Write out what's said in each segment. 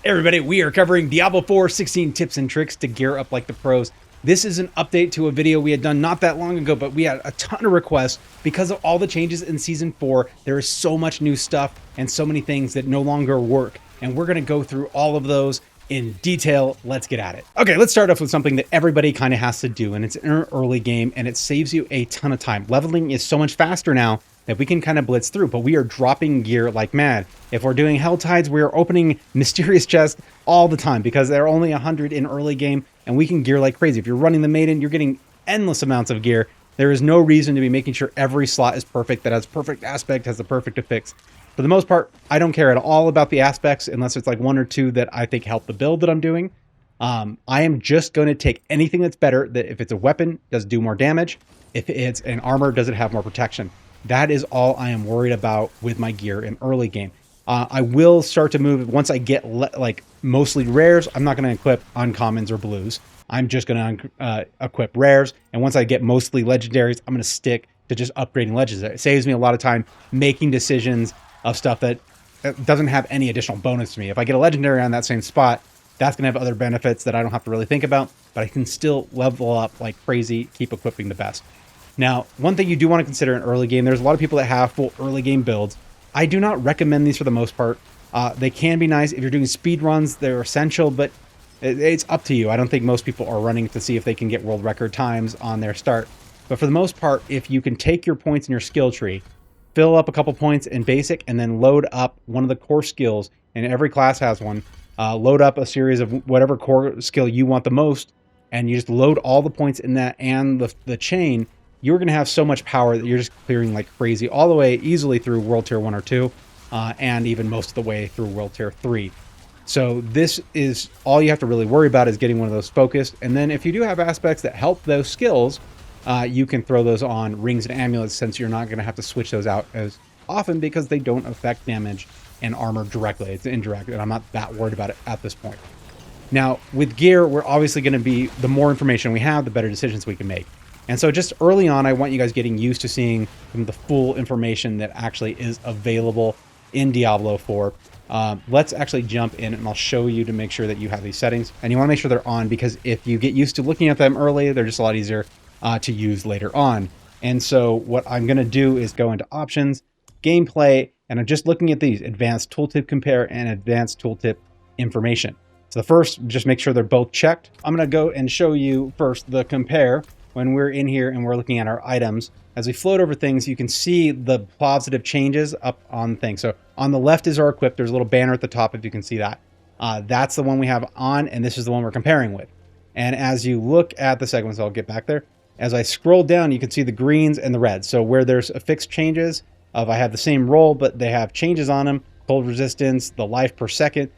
Hey everybody, we are covering Diablo 4 16 tips and tricks to gear up like the pros. This is an update to a video we had done not that long ago, but we had a ton of requests because of all the changes in Season 4. There is so much new stuff and so many things that no longer work, and we're going to go through all of those in detail. Let's get at it. Okay, let's start off with something that everybody kind of has to do, and it's in an early game, and it saves you a ton of time. Leveling is so much faster now that we can kind of blitz through, but we are dropping gear like mad. If we're doing Hell Tides, we are opening mysterious chests all the time because there are only 100 in early game, and we can gear like crazy. If you're running the Maiden, you're getting endless amounts of gear. There is no reason to be making sure every slot is perfect, that has perfect aspect, has the perfect affix. For the most part, I don't care at all about the aspects unless it's like one or two that I think help the build that I'm doing. I am just going to take anything that's better, that if it's a weapon, does it do more damage? If it's an armor, does it have more protection? That is all I am worried about with my gear in early game. I will start to move once I get like mostly rares. I'm not going to equip uncommons or blues. I'm just going to equip rares. And once I get mostly legendaries, I'm going to stick to just upgrading legendaries. It saves me a lot of time making decisions of stuff that doesn't have any additional bonus to me. If I get a legendary on that same spot, that's going to have other benefits that I don't have to really think about, but I can still level up like crazy, keep equipping the best. Now, one thing you do want to consider in early game, there's a lot of people that have full early game builds. I do not recommend these for the most part. They can be nice. If you're doing speed runs, they're essential, but it's up to you. I don't think most people are running to see if they can get world record times on their start. But for the most part, if you can take your points in your skill tree, fill up a couple points in basic, and then load up one of the core skills, and every class has one, load up a series of whatever core skill you want the most, and you just load all the points in that and the chain, you're going to have so much power that you're just clearing like crazy all the way easily through World Tier 1 or 2, and even most of the way through World Tier 3. So this is all you have to really worry about, is getting one of those focused. And then if you do have aspects that help those skills, you can throw those on rings and amulets, since you're not going to have to switch those out as often because they don't affect damage and armor directly. It's indirect, and I'm not that worried about it at this point. Now, with gear, we're obviously going to be, the more information we have, the better decisions we can make. And so just early on, I want you guys getting used to seeing the full information that actually is available in Diablo 4. Let's actually jump in, and I'll show you to make sure that you have these settings. And you want to make sure they're on, because if you get used to looking at them early, they're just a lot easier to use later on. And so what I'm going to do is go into Options, Gameplay, and I'm just looking at these: Advanced Tooltip Compare and Advanced Tooltip Information. So the first, just make sure they're both checked. I'm going to go and show you first the Compare. When we're in here and we're looking at our items, as we float over things, you can see the positive changes up on things. So on the left is our equip. There's a little banner at the top, if you can see that. That's the one we have on, and this is the one we're comparing with. And as you look at the segments, I'll get back there. As I scroll down, you can see the greens and the reds. So where there's affixed changes of I have the same roll, but they have changes on them, cold resistance, the life per second,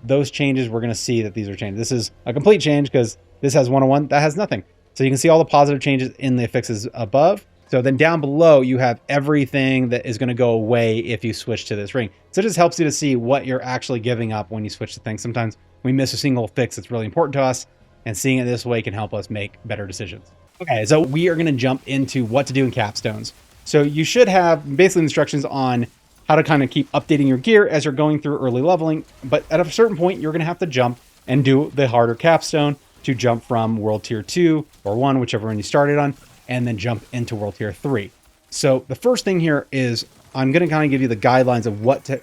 those changes, we're going to see that these are changed. This is a complete change because this has 101, that has nothing. So you can see all the positive changes in the affixes above. So then down below, you have everything that is going to go away if you switch to this ring. So it just helps you to see what you're actually giving up when you switch to things. Sometimes we miss a single fix that's really important to us, and seeing it this way can help us make better decisions. Okay, so we are going to jump into what to do in capstones. So you should have basically instructions on how to kind of keep updating your gear as you're going through early leveling. But at a certain point, you're going to have to jump and do the harder capstone to jump from World Tier 2 or 1, whichever one you started on, and then jump into World Tier 3. So the first thing here is I'm going to kind of give you the guidelines of what to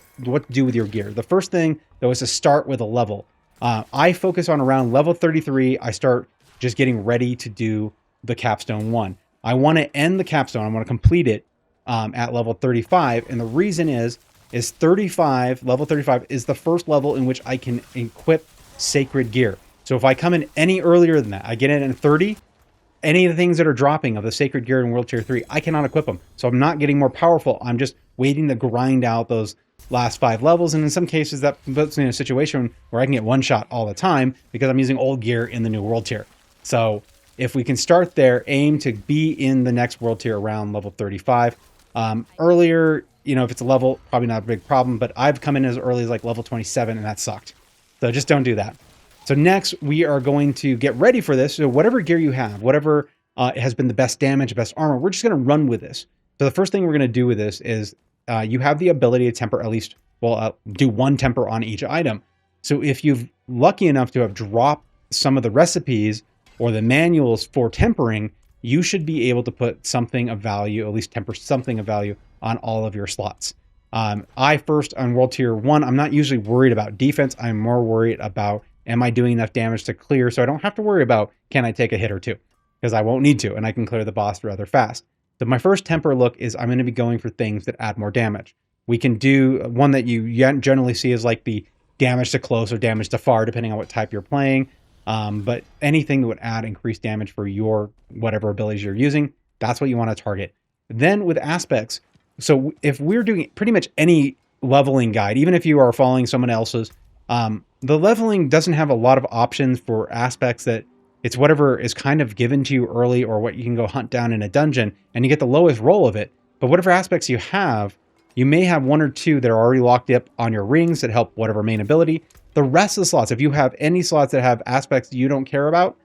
do with your gear. The first thing, though, is to start with a level. I focus on around level 33. I start just getting ready to do the capstone 1. I want to end the capstone. I want to complete it at level 35. And the reason is level 35 is the first level in which I can equip sacred gear. So if I come in any earlier than that, I get in 30, any of the things that are dropping of the sacred gear in World Tier 3, I cannot equip them. So I'm not getting more powerful. I'm just waiting to grind out those last 5 levels. And in some cases, that puts me in a situation where I can get one shot all the time because I'm using old gear in the new World Tier. So if we can start there, aim to be in the next World Tier around level 35. Earlier, you know, if it's a level, probably not a big problem, but I've come in as early as like level 27 and that sucked. So just don't do that. So next, we are going to get ready for this. So whatever gear you have, whatever has been the best damage, best armor, we're just going to run with this. So the first thing we're going to do with this is you have the ability to temper at least, well, do one temper on each item. So if you've lucky enough to have dropped some of the recipes or the manuals for tempering, you should be able to put something of value, at least temper something of value on all of your slots. I first on World Tier 1, I'm not usually worried about defense. I'm more worried about, am I doing enough damage to clear so I don't have to worry about, can I take a hit or two? Because I won't need to, and I can clear the boss rather fast. So my first temper look is I'm going to be going for things that add more damage. We can do one that you generally see is like the damage to close or damage to far, depending on what type you're playing. But anything that would add increased damage for your whatever abilities you're using, that's what you want to target. Then with aspects, so if we're doing pretty much any leveling guide, even if you are following someone else's, the leveling doesn't have a lot of options for aspects that it's whatever is kind of given to you early or what you can go hunt down in a dungeon and you get the lowest roll of it. But whatever aspects you have, you may have one or two that are already locked up on your rings that help whatever main ability. The rest of the slots, if you have any slots that have aspects you don't care about,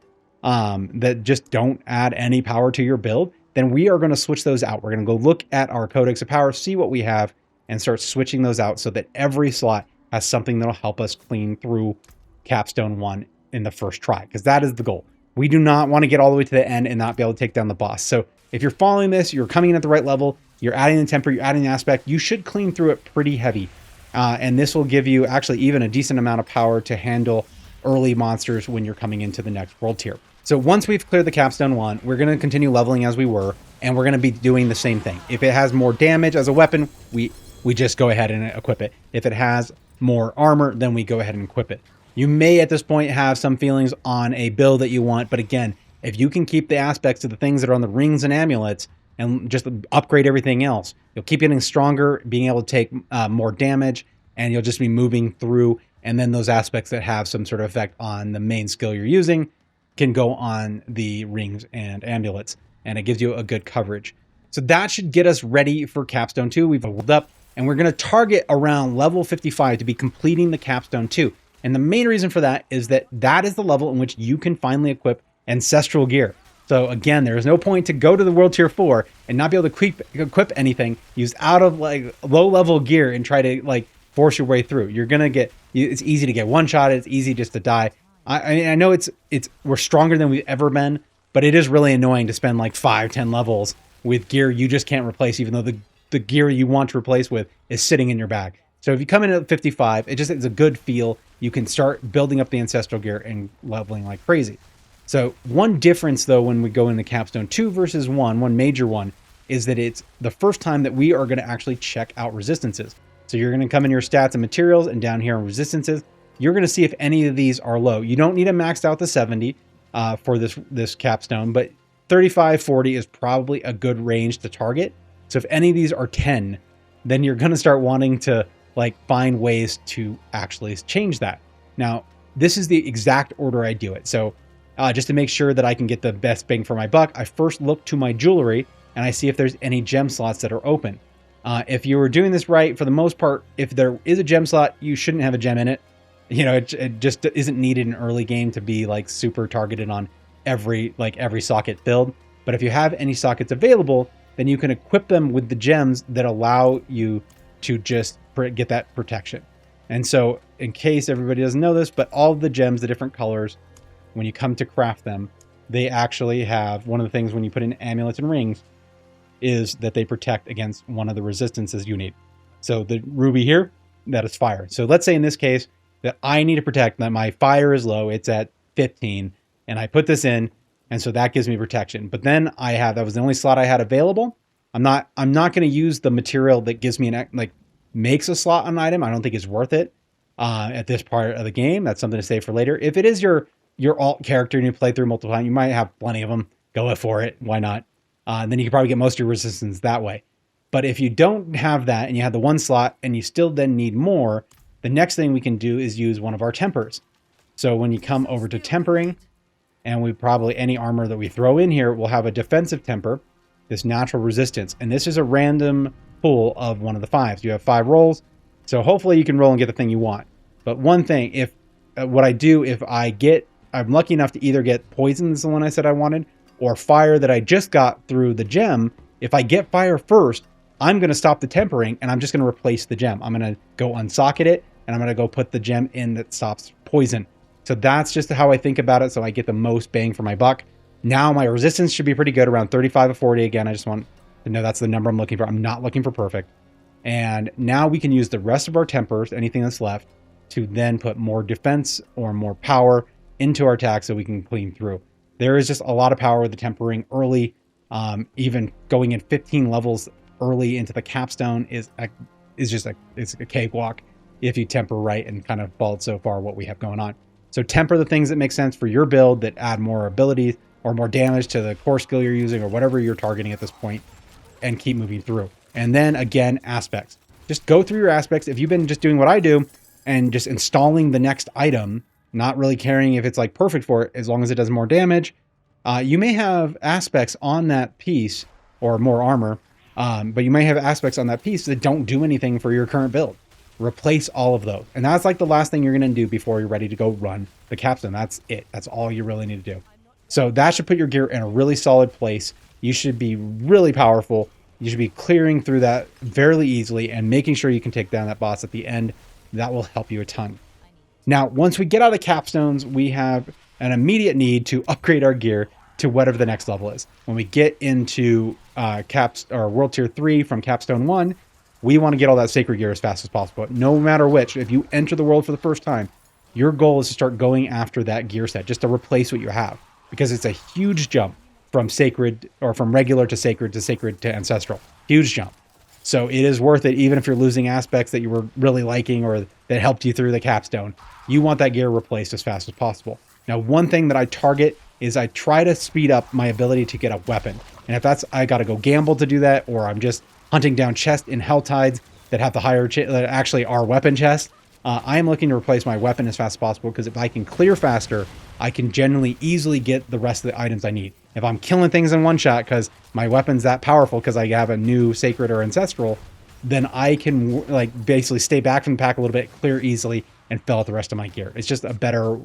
that just don't add any power to your build, then we are going to switch those out. We're going to go look at our Codex of Power, see what we have, and start switching those out so that every slot has something that'll help us clean through Capstone 1 in the first try, because that is the goal. We do not want to get all the way to the end and not be able to take down the boss. So if you're following this, you're coming in at the right level, you're adding the temper, you're adding the aspect, you should clean through it pretty heavy. And this will give you actually even a decent amount of power to handle early monsters when you're coming into the next world tier. So once we've cleared the Capstone 1, we're going to continue leveling as we were, and we're going to be doing the same thing. If it has more damage as a weapon, we just go ahead and equip it. If it has more armor, then we go ahead and equip it. You may at this point have some feelings on a build that you want, but again, if you can keep the aspects of the things that are on the rings and amulets and just upgrade everything else, you'll keep getting stronger, being able to take more damage, and you'll just be moving through. And then those aspects that have some sort of effect on the main skill you're using can go on the rings and amulets, and it gives you a good coverage. So that should get us ready for Capstone 2. We've leveled up, and we're going to target around level 55 to be completing the Capstone 2. And the main reason for that is that that is the level in which you can finally equip Ancestral Gear. So again, there is no point to go to the World Tier 4 and not be able to equip anything, use out of like low level gear and try to like force your way through. You're going to get, it's easy to get one shot. It's easy just to die. I know we're stronger than we've ever been, but it is really annoying to spend like 5-10 levels with gear you just can't replace, even though the gear you want to replace with is sitting in your bag. So if you come in at 55, it's a good feel. You can start building up the Ancestral Gear and leveling like crazy. So one difference though, when we go into Capstone 2 versus 1 major one, is that it's the first time that we are going to actually check out resistances. So you're going to come in your stats and materials, and down here on resistances, you're going to see if any of these are low. You don't need to max out the 70 for this capstone, but 35, 40 is probably a good range to target. So if any of these are 10, then you're going to start wanting to like find ways to actually change that. Now, this is the exact order I do it. So just to make sure that I can get the best bang for my buck, I first look to my jewelry and I see if there's any gem slots that are open. If you were doing this right, for the most part, if there is a gem slot, you shouldn't have a gem in it. You know, it just isn't needed in early game to be like super targeted on every socket filled. But if you have any sockets available, then you can equip them with the gems that allow you to just get that protection. And so in case everybody doesn't know this, but all of the gems, the different colors, when you come to craft them, they actually have one of the things when you put in amulets and rings is that they protect against one of the resistances you need. So the ruby here, that is fire. So let's say in this case that I need to protect that my fire is low, it's at 15, and I put this in, and so that gives me protection. But then that was the only slot I had available. I'm not going to use the material that gives me makes a slot on an item. I don't think it's worth it at this part of the game. That's something to save for later. If it is your alt character and you play through multiple times, you might have plenty of them. Go for it. Why not? Then you can probably get most of your resistance that way. But if you don't have that and you have the one slot and you still then need more, the next thing we can do is use one of our tempers. So when you come over to tempering, and any armor that we throw in here will have a defensive temper, this natural resistance. And this is a random pool of one of the 5s. You have 5 rolls. So hopefully you can roll and get the thing you want. But one thing, if I'm lucky enough to either get poison, is the one I said I wanted, or fire that I just got through the gem. If I get fire first, I'm going to stop the tempering and I'm just going to replace the gem. I'm going to go unsocket it and I'm going to go put the gem in that stops poison. So that's just how I think about it. So I get the most bang for my buck. Now my resistance should be pretty good, around 35 to 40. Again, I just want to know that's the number I'm looking for. I'm not looking for perfect. And now we can use the rest of our tempers, anything that's left, to then put more defense or more power into our attack so we can clean through. There is just a lot of power with the tempering early. Even going in 15 levels early into the capstone is just it's a cakewalk if you temper right and kind of followed so far what we have going on. So temper the things that make sense for your build, that add more abilities or more damage to the core skill you're using or whatever you're targeting at this point, and keep moving through. And then again, aspects. Just go through your aspects. If you've been just doing what I do and just installing the next item, not really caring if it's like perfect for it, as long as it does more damage, you may have aspects on that piece, or more armor, but you may have aspects on that piece that don't do anything for your current build. Replace all of those. And that's like the last thing you're going to do before you're ready to go run the capstone. That's it. That's all you really need to do. So that should put your gear in a really solid place. You should be really powerful. You should be clearing through that fairly easily and making sure you can take down that boss at the end. That will help you a ton. Now, once we get out of the capstones, we have an immediate need to upgrade our gear to whatever the next level is. When we get into World Tier 3 from Capstone 1, we want to get all that sacred gear as fast as possible. No matter which, if you enter the world for the first time, your goal is to start going after that gear set, just to replace what you have, because it's a huge jump from sacred, or from regular to sacred to ancestral. Huge jump. So it is worth it, even if you're losing aspects that you were really liking or that helped you through the capstone. You want that gear replaced as fast as possible. Now, one thing that I target is I try to speed up my ability to get a weapon. And if that's, I got to go gamble to do that, or I'm just hunting down chests in Hell Tides that have the higher, that actually are weapon chests, I am looking to replace my weapon as fast as possible, because if I can clear faster, I can generally easily get the rest of the items I need. If I'm killing things in one shot because my weapon's that powerful because I have a new sacred or ancestral, then I can like basically stay back from the pack a little bit, clear easily, and fill out the rest of my gear. It's just a better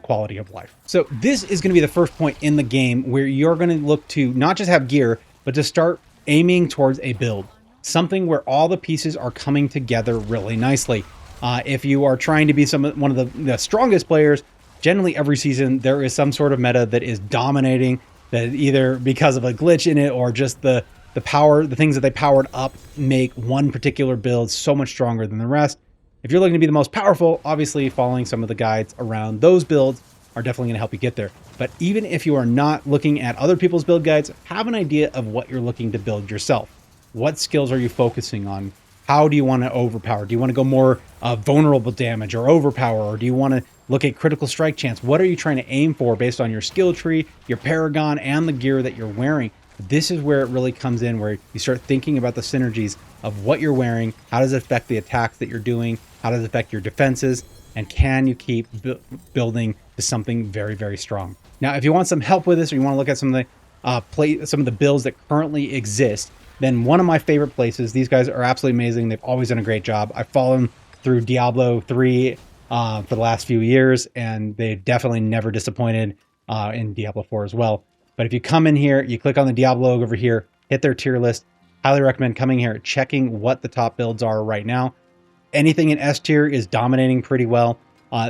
quality of life. So this is going to be the first point in the game where you're going to look to not just have gear, but to start aiming towards a build. Something where all the pieces are coming together really nicely. If you are trying to be one of the strongest players, generally every season there is some sort of meta that is dominating, that either because of a glitch in it or just the power, the things that they powered up make one particular build so much stronger than the rest. If you're looking to be the most powerful, obviously following some of the guides around those builds are definitely going to help you get there. But even if you are not looking at other people's build guides, have an idea of what you're looking to build yourself. What skills are you focusing on? How do you want to overpower? Do you want to go more vulnerable damage or overpower? Or do you want to look at critical strike chance? What are you trying to aim for based on your skill tree, your paragon, and the gear that you're wearing? This is where it really comes in, where you start thinking about the synergies of what you're wearing. How does it affect the attacks that you're doing? How does it affect your defenses? And can you keep building to something very, very strong? Now, if you want some help with this, or you want to look at some of the builds that currently exist, then one of my favorite places, these guys are absolutely amazing. They've always done a great job. I've followed them through Diablo 3 for the last few years, and they've definitely never disappointed in Diablo 4 as well. But if you come in here, you click on the Diablo logo over here, hit their tier list. Highly recommend coming here, checking what the top builds are right now. Anything in S tier is dominating pretty well.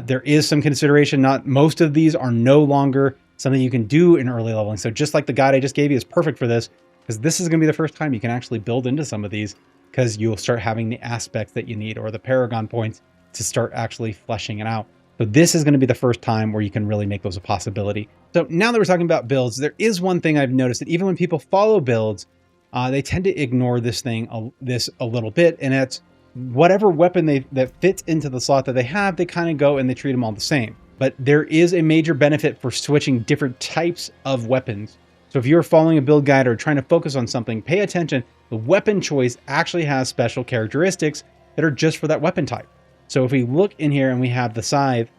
There is some consideration. Not most of these are no longer something you can do in early leveling. So just like the guide I just gave you is perfect for this, because this is going to be the first time you can actually build into some of these, because you'll start having the aspects that you need, or the paragon points, to start actually fleshing it out. So this is going to be the first time where you can really make those a possibility. So now that we're talking about builds, there is one thing I've noticed, that even when people follow builds, they tend to ignore this a little bit, and it's whatever weapon that fits into the slot that they have, they kind of go and they treat them all the same. But there is a major benefit for switching different types of weapons. So if you're following a build guide or trying to focus on something, pay attention. The weapon choice actually has special characteristics that are just for that weapon type. So if we look in here and we have the scythe,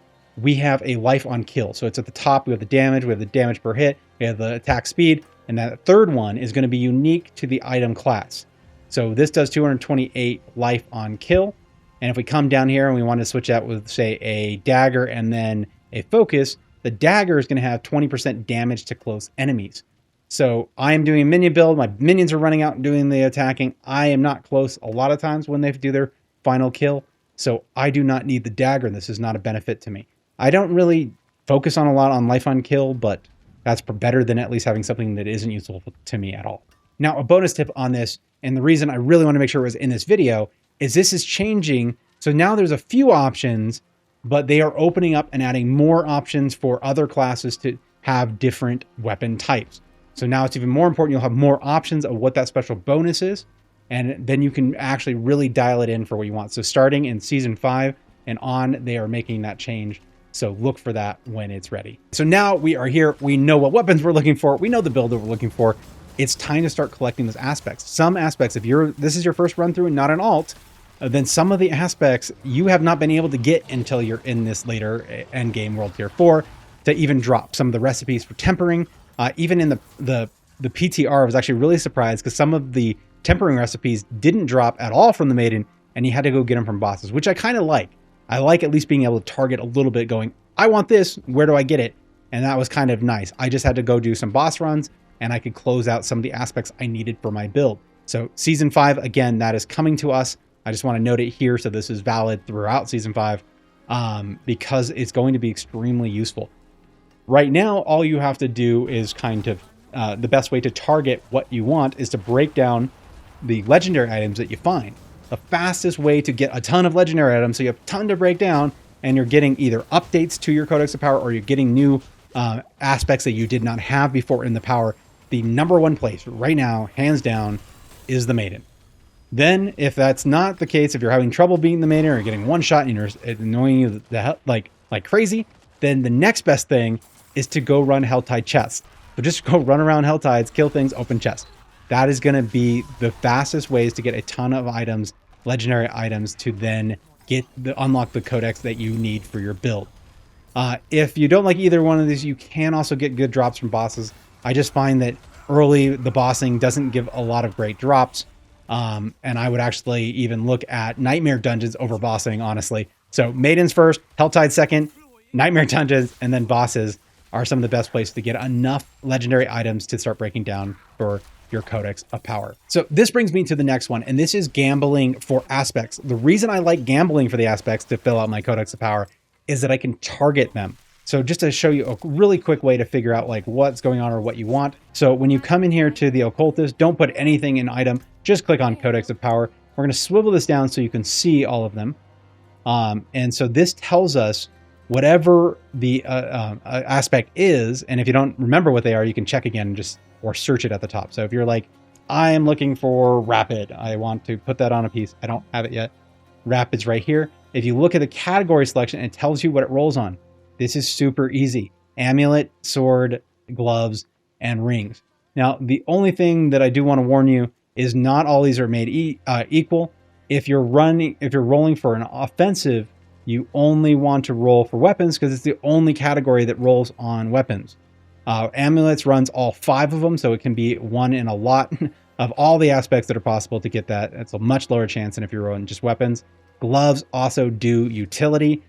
we have a life on kill. So it's at the top, we have the damage per hit, we have the attack speed, and that third one is going to be unique to the item class. So this does 228 life on kill. And if we come down here and we want to switch out with, say, a dagger and then a focus, the dagger is going to have 20% damage to close enemies. So I am doing a minion build. My minions are running out and doing the attacking. I am not close a lot of times when they do their final kill. So I do not need the dagger. This is not a benefit to me. I don't really focus on a lot on life on kill, but that's better than at least having something that isn't useful to me at all. Now, a bonus tip on this, and the reason I really want to make sure it was in this video, is this is changing. So now there's a few options, but they are opening up and adding more options for other classes to have different weapon types. So now it's even more important. You'll have more options of what that special bonus is, and then you can actually really dial it in for what you want. So starting in season 5 and on, they are making that change. So look for that when it's ready. So now we are here. We know what weapons we're looking for. We know the build that we're looking for. It's time to start collecting those aspects. Some aspects, if this is your first run through and not an alt, then some of the aspects you have not been able to get until you're in this later end game world tier 4 to even drop. Some of the recipes for tempering, even in the PTR, I was actually really surprised because some of the tempering recipes didn't drop at all from the maiden, and you had to go get them from bosses, which I kind of like. I like at least being able to target a little bit, going, I want this, where do I get it? And that was kind of nice. I just had to go do some boss runs, and I could close out some of the aspects I needed for my build. So season 5, again, that is coming to us. I just want to note it here so this is valid throughout season 5 because it's going to be extremely useful. Right now, all you have to do is kind of, the best way to target what you want is to break down the legendary items that you find. The fastest way to get a ton of legendary items, so you have a ton to break down, and you're getting either updates to your Codex of Power or you're getting new aspects that you did not have before in the power. The number one place right now, hands down, is the Maiden. Then, if that's not the case, if you're having trouble beating the Maiden or getting one shot and you're annoying you like crazy, then the next best thing is to go run Helltide chests. So just go run around Helltides, kill things, open chests. That is going to be the fastest ways to get a ton of items, legendary items, to then unlock the codex that you need for your build. If you don't like either one of these, you can also get good drops from bosses. I just find that early the bossing doesn't give a lot of great drops. And I would actually even look at Nightmare Dungeons over bossing, honestly. So Maidens first, Helltide second, Nightmare Dungeons, and then bosses are some of the best places to get enough legendary items to start breaking down for your Codex of Power. So this brings me to the next one, and this is gambling for aspects. The reason I like gambling for the aspects to fill out my Codex of Power is that I can target them. So just to show you a really quick way to figure out like what's going on or what you want. So when you come in here to the Occultist, don't put anything in item, just click on Codex of Power. We're going to swivel this down so you can see all of them. And so this tells us whatever the aspect is, and if you don't remember what they are, you can check again or search it at the top. So if you're like, I am looking for Rapid, I want to put that on a piece, I don't have it yet. Rapid's right here. If you look at the category selection, it tells you what it rolls on. This is super easy. Amulet, sword, gloves, and rings. Now, the only thing that I do want to warn you is not all these are made equal. If you're rolling for an offensive, you only want to roll for weapons because it's the only category that rolls on weapons. Amulets runs all 5 of them, so it can be one in a lot of all the aspects that are possible to get that. It's a much lower chance than if you're rolling just weapons. Gloves also do utility.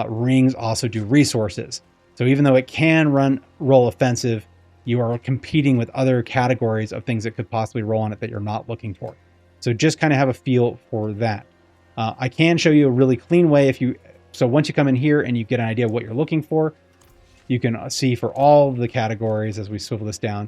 Rings also do resources. So even though it can roll offensive, you are competing with other categories of things that could possibly roll on it that you're not looking for. So just kind of have a feel for that. I can show you a really clean way so once you come in here and you get an idea of what you're looking for, you can see for all of the categories as we swivel this down,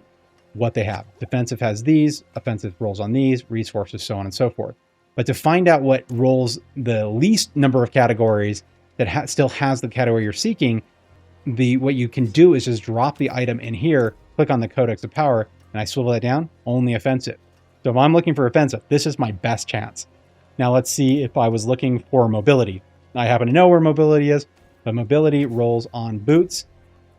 what they have. Defensive has these, offensive rolls on these, resources, so on and so forth. But to find out what rolls the least number of categories that still has the category you're seeking, what you can do is just drop the item in here, click on the Codex of Power, and I swivel that down, only offensive. So if I'm looking for offensive, this is my best chance. Now let's see if I was looking for mobility. I happen to know where mobility is, but mobility rolls on boots.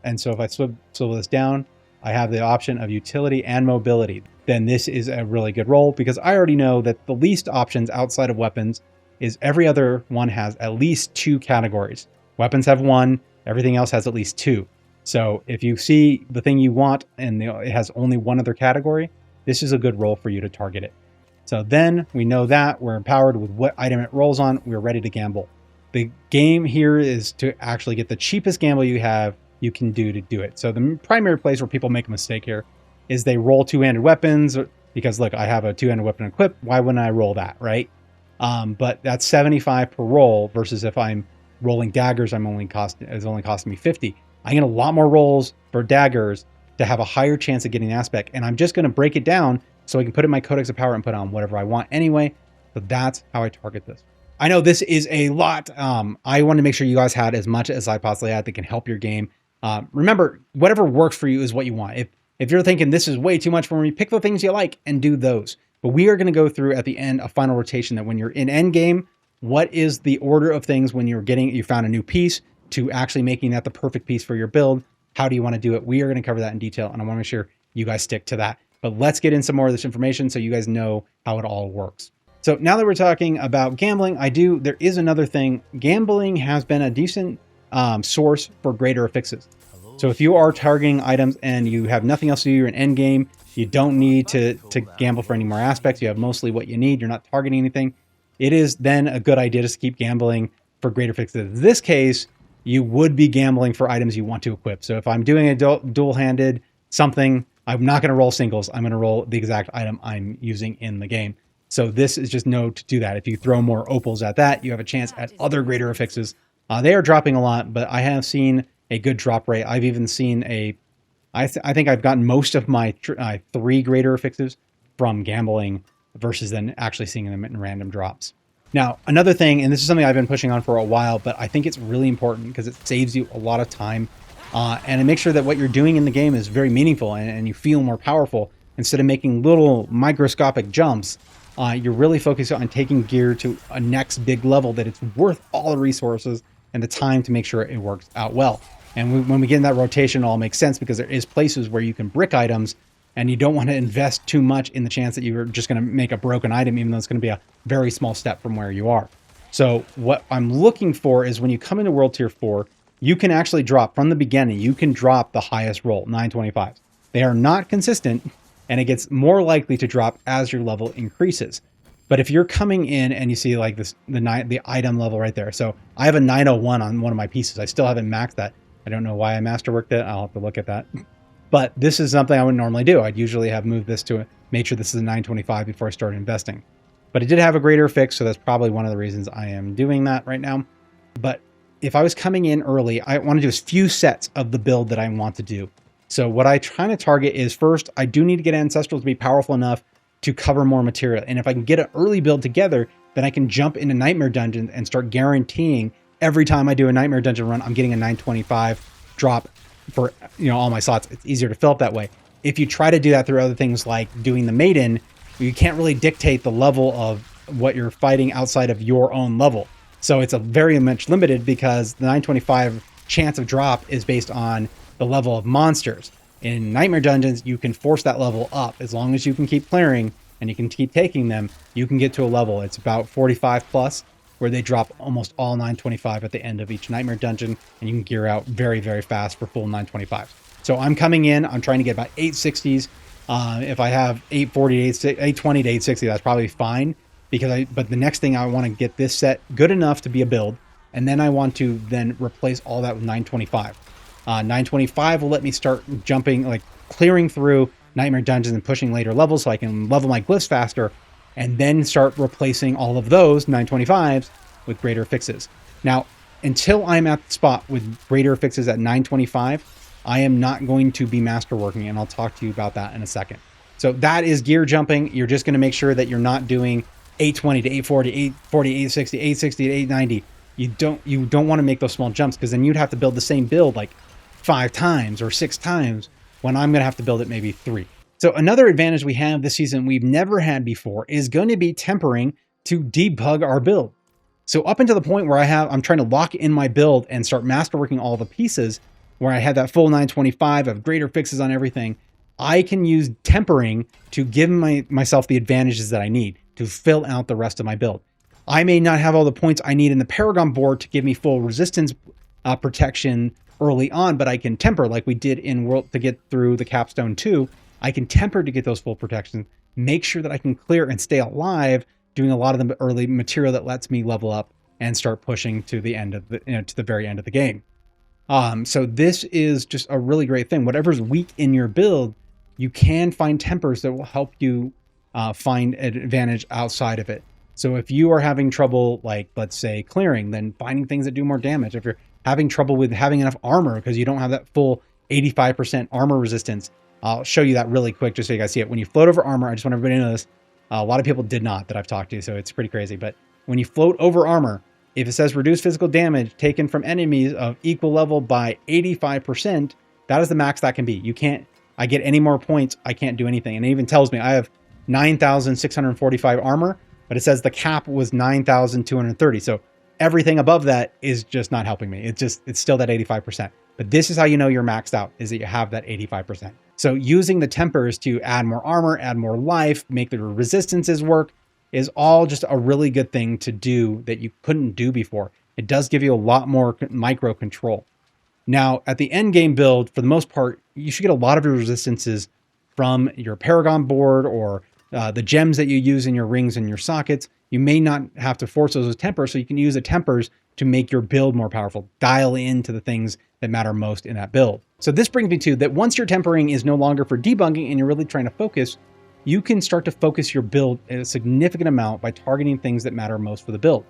And so if I swivel this down, I have the option of utility and mobility. Then this is a really good roll because I already know that the least options outside of weapons is every other one has at least 2 categories. Weapons have 1, everything else has at least 2. So if you see the thing you want and it has only 1 other category, this is a good roll for you to target it. So then we know that we're empowered with what item it rolls on. We're ready to gamble. The game here is to actually get the cheapest gamble you can do to do it. So the primary place where people make a mistake here is they roll 2-handed weapons because look, I have a 2-handed weapon equipped. Why wouldn't I roll that, right? But that's 75 per roll versus if I'm rolling daggers, it's only costing me 50. I get a lot more rolls for daggers to have a higher chance of getting aspect. And I'm just going to break it down so I can put in my Codex of Power and put on whatever I want anyway. So that's how I target this. I know this is a lot. I want to make sure you guys had as much as I possibly had that can help your game. Remember, whatever works for you is what you want. If you're thinking this is way too much for me, pick the things you like and do those. But we are going to go through at the end a final rotation that when you're in end game, what is the order of things when you found a new piece to actually making that the perfect piece for your build? How do you want to do it? We are going to cover that in detail, and I want to make sure you guys stick to that. But let's get in some more of this information so you guys know how it all works. So now that we're talking about gambling, there is another thing. Gambling has been a decent source for greater affixes. So if you are targeting items and you have nothing else to do, you're in end game, you don't need to gamble for any more aspects. You have mostly what you need. You're not targeting anything. It is then a good idea to keep gambling for greater affixes. In this case, you would be gambling for items you want to equip. So if I'm doing a dual-handed something, I'm not going to roll singles. I'm going to roll the exact item I'm using in the game. So this is just note to do that. If you throw more opals at that, you have a chance at other greater affixes. They are dropping a lot, but I have seen a good drop rate. I've even seen I think I've gotten most of my 3 greater affixes from gambling versus then actually seeing them in random drops. Now, another thing, and this is something I've been pushing on for a while, but I think it's really important because it saves you a lot of time and it makes sure that what you're doing in the game is very meaningful and you feel more powerful. Instead of making little microscopic jumps, you're really focused on taking gear to a next big level that it's worth all the resources and the time to make sure it works out well. And when we get in that rotation, it all makes sense because there is places where you can brick items and you don't want to invest too much in the chance that you're just going to make a broken item, even though it's going to be a very small step from where you are. So what I'm looking for is when you come into World Tier 4, you can actually drop from the beginning, you can drop the highest roll, 925. They are not consistent, and it gets more likely to drop as your level increases. But if you're coming in and you see like this, the item level right there. So I have a 901 on one of my pieces. I still haven't maxed that. I don't know why I masterworked it. I'll have to look at that. But this is something I would normally do. I'd usually have moved this to make sure this is a 925 before I started investing. But it did have a greater fix, so that's probably one of the reasons I am doing that right now. But if I was coming in early, I want to do a few sets of the build that I want to do. So what I try to target is first, I do need to get Ancestrals to be powerful enough to cover more material. And if I can get an early build together, then I can jump into Nightmare Dungeons and start guaranteeing every time I do a Nightmare Dungeon run, I'm getting a 925 drop for all my slots. It's easier to fill up that way. If you try to do that through other things like doing the Maiden, you can't really dictate the level of what you're fighting outside of your own level. So it's a very much limited because the 925 chance of drop is based on the level of monsters. In Nightmare Dungeons, you can force that level up. As long as you can keep clearing and you can keep taking them, you can get to a level. It's about 45 plus, where they drop almost all 925 at the end of each Nightmare Dungeon, and you can gear out very, very fast for full 925. So I'm coming in, I'm trying to get about 860s. If I have 840, 820 to 860, that's probably fine. But the next thing I want to get this set good enough to be a build, and then I want to then replace all that with 925. 925 will let me start jumping, like clearing through Nightmare Dungeons and pushing later levels so I can level my glyphs faster, and then start replacing all of those 925s with greater fixes. Now, until I'm at the spot with greater fixes at 925, I am not going to be masterworking, and I'll talk to you about that in a second. So that is gear jumping. You're just going to make sure that you're not doing 820 to 840, 840, 860, 860 to 890. You don't want to make those small jumps because then you'd have to build the same build like 5 times or 6 times when I'm going to have to build it maybe 3. So another advantage we have this season we've never had before is going to be tempering to debug our build. So up until the point where I'm trying to lock in my build and start masterworking all the pieces, where I had that full 925 of greater fixes on everything, I can use tempering to give myself the advantages that I need to fill out the rest of my build. I may not have all the points I need in the Paragon board to give me full resistance protection early on, but I can temper like we did in World to get through the Capstone 2. I can temper to get those full protections, make sure that I can clear and stay alive, doing a lot of the early material that lets me level up and start pushing to the end of to the very end of the game. So this is just a really great thing. Whatever's weak in your build, you can find tempers that will help you find an advantage outside of it. So if you are having trouble, like, let's say, clearing, then finding things that do more damage. If you're having trouble with having enough armor because you don't have that full 85% armor resistance, I'll show you that really quick just so you guys see it. When you float over armor, I just want everybody to know this. A lot of people did not that I've talked to, so it's pretty crazy. But when you float over armor, if it says reduce physical damage taken from enemies of equal level by 85%, that is the max that can be. You can't, I get any more points, I can't do anything. And it even tells me I have 9,645 armor, but it says the cap was 9,230. So everything above that is just not helping me. It's still that 85%. But this is how you know you're maxed out, is that you have that 85%. So using the tempers to add more armor, add more life, make the resistances work is all just a really good thing to do that you couldn't do before. It does give you a lot more micro control. Now, at the end game build, for the most part, you should get a lot of your resistances from your Paragon board or the gems that you use in your rings and your sockets. You may not have to force those as tempers, so you can use the tempers to make your build more powerful, dial into the things that matter most in that build. So this brings me to that once your tempering is no longer for debugging and you're really trying to focus, you can start to focus your build a significant amount by targeting things that matter most for the build.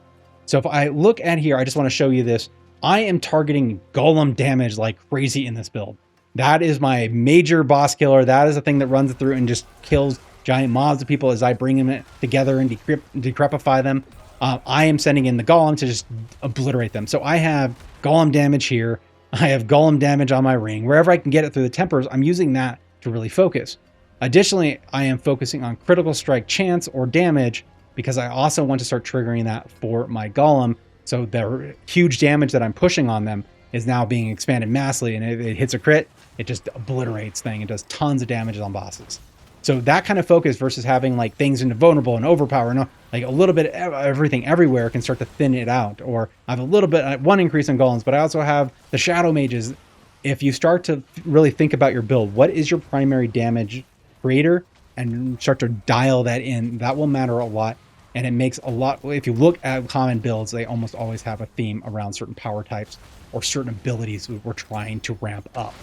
So if I look at here, I just want to show you this. I am targeting golem damage like crazy in this build. That is my major boss killer. That is the thing that runs through and just kills giant mobs of people as I bring them together and decrepify them. I am sending in the golem to just obliterate them. So I have golem damage here. I have golem damage on my ring. Wherever I can get it through the tempers, I'm using that to really focus. Additionally, I am focusing on critical strike chance or damage because I also want to start triggering that for my golem. So the huge damage that I'm pushing on them is now being expanded massively, and if it hits a crit, it just obliterates thing. It does tons of damage on bosses. So that kind of focus versus having like things into vulnerable and overpower, and like a little bit of everything everywhere can start to thin it out. Or I have a little bit, one increase in golems, but I also have the shadow mages. If you start to really think about your build, what is your primary damage creator, and start to dial that in, that will matter a lot. And it makes a lot, if you look at common builds, they almost always have a theme around certain power types or certain abilities we're trying to ramp up.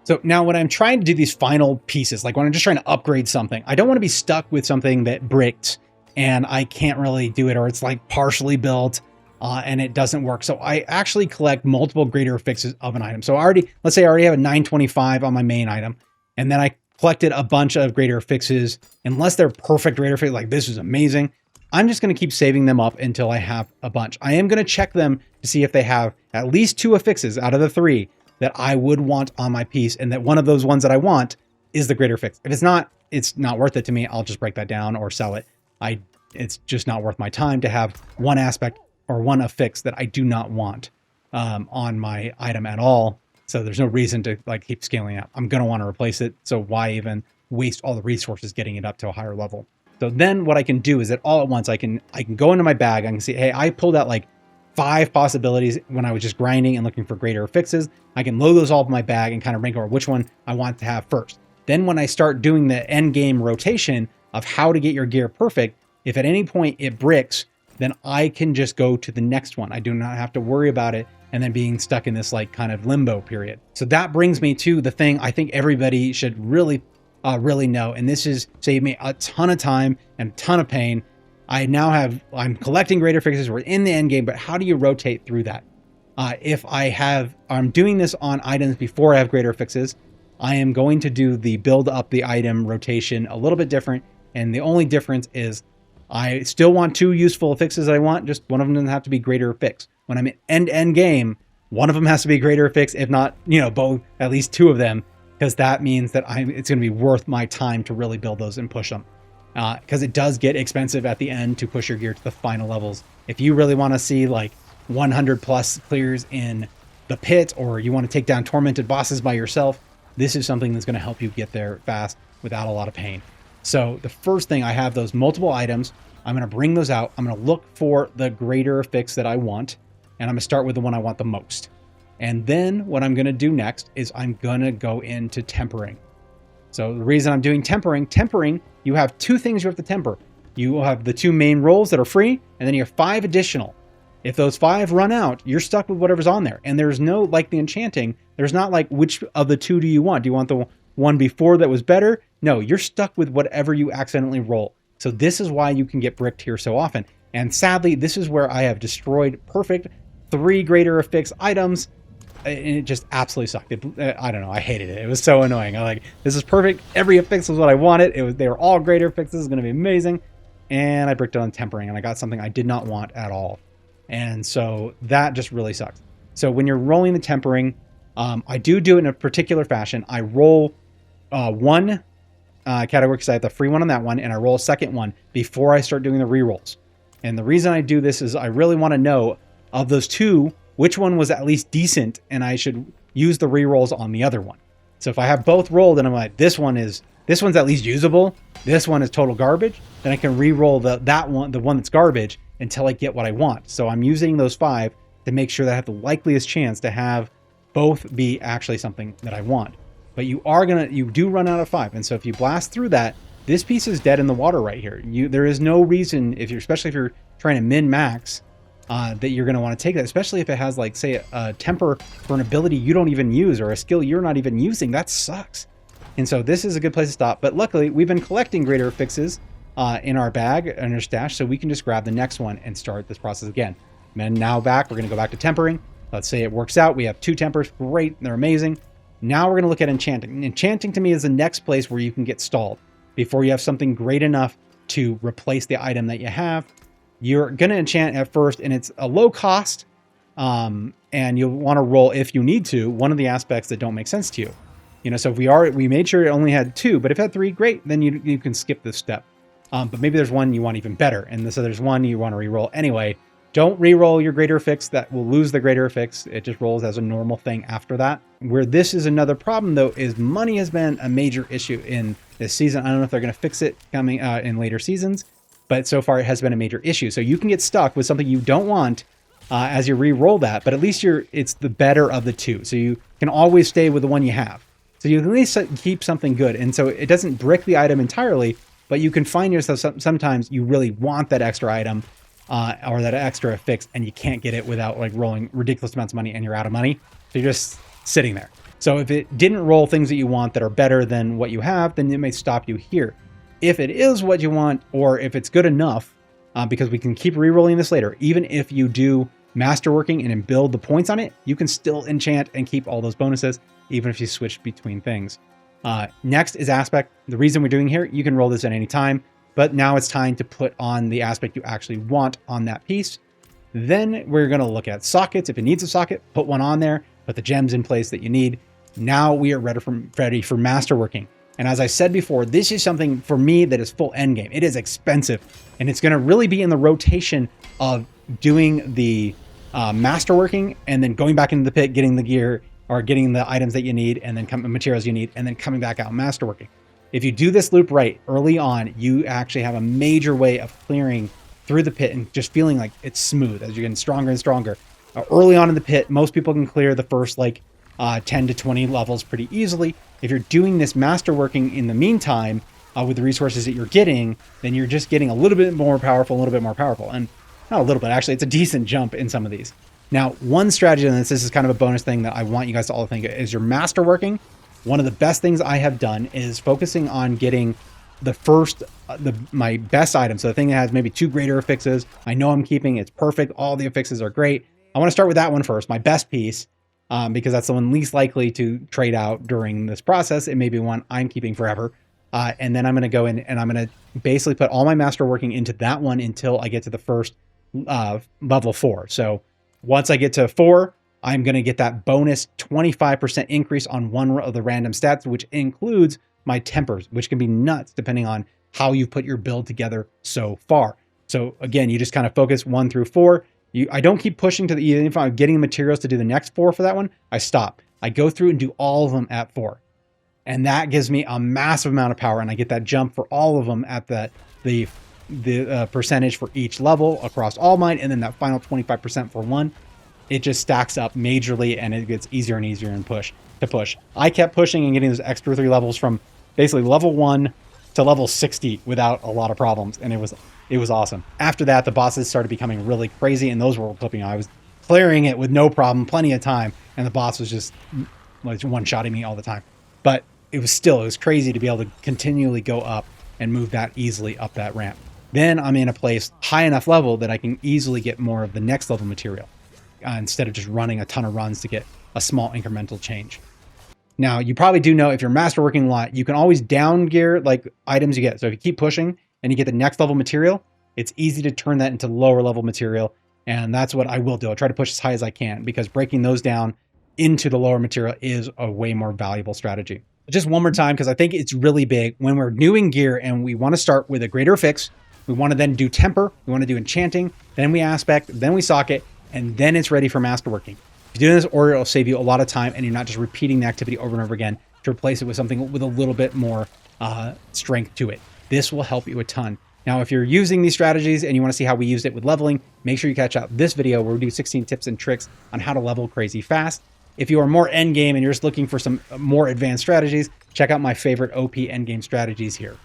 So now when I'm trying to do these final pieces, like when I'm just trying to upgrade something, I don't want to be stuck with something that bricked and I can't really do it, or it's like partially built and it doesn't work. So I actually collect multiple greater fixes of an item. So let's say I already have a 925 on my main item, and then I collected a bunch of greater fixes. Unless they're perfect greater fixes, like this is amazing, I'm just going to keep saving them up until I have a bunch. I am going to check them to see if they have at least 2 affixes out of the 3 that I would want on my piece, and that one of those ones that I want is the greater fix. If it's not worth it to me, I'll just break that down or sell it. It's just not worth my time to have one aspect or one affix that I do not want on my item at all. So there's no reason to like keep scaling up. I'm going to want to replace it. So why even waste all the resources getting it up to a higher level? So then what I can do is that all at once I can go into my bag. I can see, hey, I pulled out like 5 possibilities when I was just grinding and looking for greater fixes. I can load those all up in my bag and kind of rank over which one I want to have first. Then when I start doing the end game rotation of how to get your gear perfect, if at any point it bricks, then I can just go to the next one. I do not have to worry about it and then being stuck in this like kind of limbo period. So that brings me to the thing I think everybody should really know. And this is saved me a ton of time and a ton of pain. I'm collecting greater fixes. We're in the end game, but how do you rotate through that? If I'm doing this on items before I have greater fixes, I am going to do the build up the item rotation a little bit different. And the only difference is I still want 2 useful fixes that I want. Just one of them doesn't have to be greater fix. When I'm in end game, one of them has to be greater fix, if not, both, at least 2 of them, because that means that it's going to be worth my time to really build those and push them. Because it does get expensive at the end to push your gear to the final levels. If you really want to see like 100 plus clears in the pit, or you want to take down tormented bosses by yourself, this is something that's going to help you get there fast without a lot of pain. So the first thing, I have those multiple items. I'm going to bring those out. I'm going to look for the greater fix that I want, and I'm going to start with the one I want the most. And then what I'm going to do next is I'm going to go into tempering. So the reason I'm doing tempering, you have 2 things you have to temper. You will have the 2 main rolls that are free, and then you have 5 additional. If those 5 run out, you're stuck with whatever's on there. And there's no, like the enchanting, there's not like which of the 2 do you want? Do you want the one before that was better? No, you're stuck with whatever you accidentally roll. So this is why you can get bricked here so often. And sadly, this is where I have destroyed perfect 3 greater affix items, and it just absolutely sucked. I don't know, I hated it. It was so annoying. I'm like, this is perfect. Every affix was what I wanted. They were all greater affixes. It's going to be amazing. And I bricked it on tempering, and I got something I did not want at all. And so that just really sucks. So when you're rolling the tempering, I do it in a particular fashion. I roll one category because I have the free one on that one, and I roll a second one before I start doing the rerolls. And the reason I do this is I really want to know of those 2, which one was at least decent, and I should use the rerolls on the other one. So if I have both rolled and I'm like, this one's at least usable, this one is total garbage, then I can re-roll the one that's garbage until I get what I want. So I'm using those 5 to make sure that I have the likeliest chance to have both be actually something that I want. But you do run out of 5. And so if you blast through that, this piece is dead in the water right here. There is no reason, especially if you're trying to min-max, that you're going to want to take that, especially if it has, like, say, a temper for an ability you don't even use or a skill you're not even using. That sucks. And so this is a good place to stop. But luckily, we've been collecting greater affixes in our bag, in our stash, so we can just grab the next one and start this process again. And now we're going to go back to tempering. Let's say it works out. We have 2 tempers. Great. They're amazing. Now we're going to look at enchanting. Enchanting to me is the next place where you can get stalled. Before you have something great enough to replace the item that you have, you're going to enchant at first, and it's a low cost, and you'll want to roll, if you need to, one of the aspects that don't make sense to you. So if we made sure it only had 2, but if it had 3, great, then you can skip this step. But maybe there's one you want even better, and so there's one you want to re-roll. Anyway, don't re-roll your greater affix. That will lose the greater affix. It just rolls as a normal thing after that. Where this is another problem, though, is money has been a major issue in this season. I don't know if they're going to fix it coming in later seasons, but so far it has been a major issue. So you can get stuck with something you don't want as you re-roll that, but at least it's the better of the 2. So you can always stay with the one you have. So you can at least keep something good. And so it doesn't brick the item entirely, but you can find yourself sometimes you really want that extra item or that extra affix, and you can't get it without, like, rolling ridiculous amounts of money, and you're out of money. So you're just sitting there. So if it didn't roll things that you want that are better than what you have, then it may stop you here. If it is what you want, or if it's good enough, because we can keep re-rolling this later, even if you do masterworking and build the points on it, you can still enchant and keep all those bonuses, even if you switch between things. Next is aspect. The reason we're doing here, you can roll this at any time, but now it's time to put on the aspect you actually want on that piece. Then we're going to look at sockets. If it needs a socket, put one on there, put the gems in place that you need. Now we are ready for masterworking. And as I said before, this is something for me that is full endgame. It is expensive, and it's going to really be in the rotation of doing the masterworking and then going back into the pit, getting the gear or getting the items that you need, and then materials you need, and then coming back out and masterworking. If you do this loop right early on, you actually have a major way of clearing through the pit and just feeling like it's smooth as you're getting stronger and stronger. Early on in the pit, most people can clear the first 10 to 20 levels pretty easily. If you're doing this masterworking in the meantime with the resources that you're getting, then you're just getting a little bit more powerful, and not a little bit, actually, it's a decent jump in some of these. Now, one strategy on this is kind of a bonus thing that I want you guys to all think is your masterworking. One of the best things I have done is focusing on getting my best item. So the thing that has maybe 2 greater affixes, I know I'm keeping, it's perfect, all the affixes are great. I want to start with that one first, my best piece, because that's the one least likely to trade out during this process. It may be one I'm keeping forever. And then I'm going to go in and I'm going to basically put all my masterworking into that one until I get to the first level 4. So once I get to 4, I'm going to get that bonus 25% increase on one of the random stats, which includes my tempers, which can be nuts depending on how you put your build together so far. So again, you just kind of focus 1 through 4. I don't keep pushing to even if I'm getting materials to do the next 4 for that one, I stop. I go through and do all of them at 4. And that gives me a massive amount of power, and I get that jump for all of them at the percentage for each level across all mine, and then that final 25% for one. It just stacks up majorly, and it gets easier and easier to push. I kept pushing and getting those extra 3 levels from basically level 1 to level 60 without a lot of problems, and it was awesome. After that, the bosses started becoming really crazy, and those were flipping. I was clearing it with no problem, plenty of time, and the boss was just one-shotting me all the time. But it was crazy to be able to continually go up and move that easily up that ramp. Then I'm in a place high enough level that I can easily get more of the next level material instead of just running a ton of runs to get a small incremental change. Now, you probably do know if you're masterworking a lot, you can always down gear like items you get. So if you keep pushing and you get the next level material, it's easy to turn that into lower level material. And that's what I will do. I'll try to push as high as I can because breaking those down into the lower material is a way more valuable strategy. Just one more time, because I think it's really big when we're doing gear and we want to start with a greater fix. We want to then do temper. We want to do enchanting. Then we aspect, then we socket, and then it's ready for masterworking. If you do this order, it'll save you a lot of time and you're not just repeating the activity over and over again to replace it with something with a little bit more strength to it. This will help you a ton. Now, if you're using these strategies and you want to see how we used it with leveling, make sure you catch out this video where we do 16 tips and tricks on how to level crazy fast. If you are more endgame and you're just looking for some more advanced strategies, check out my favorite OP endgame strategies here.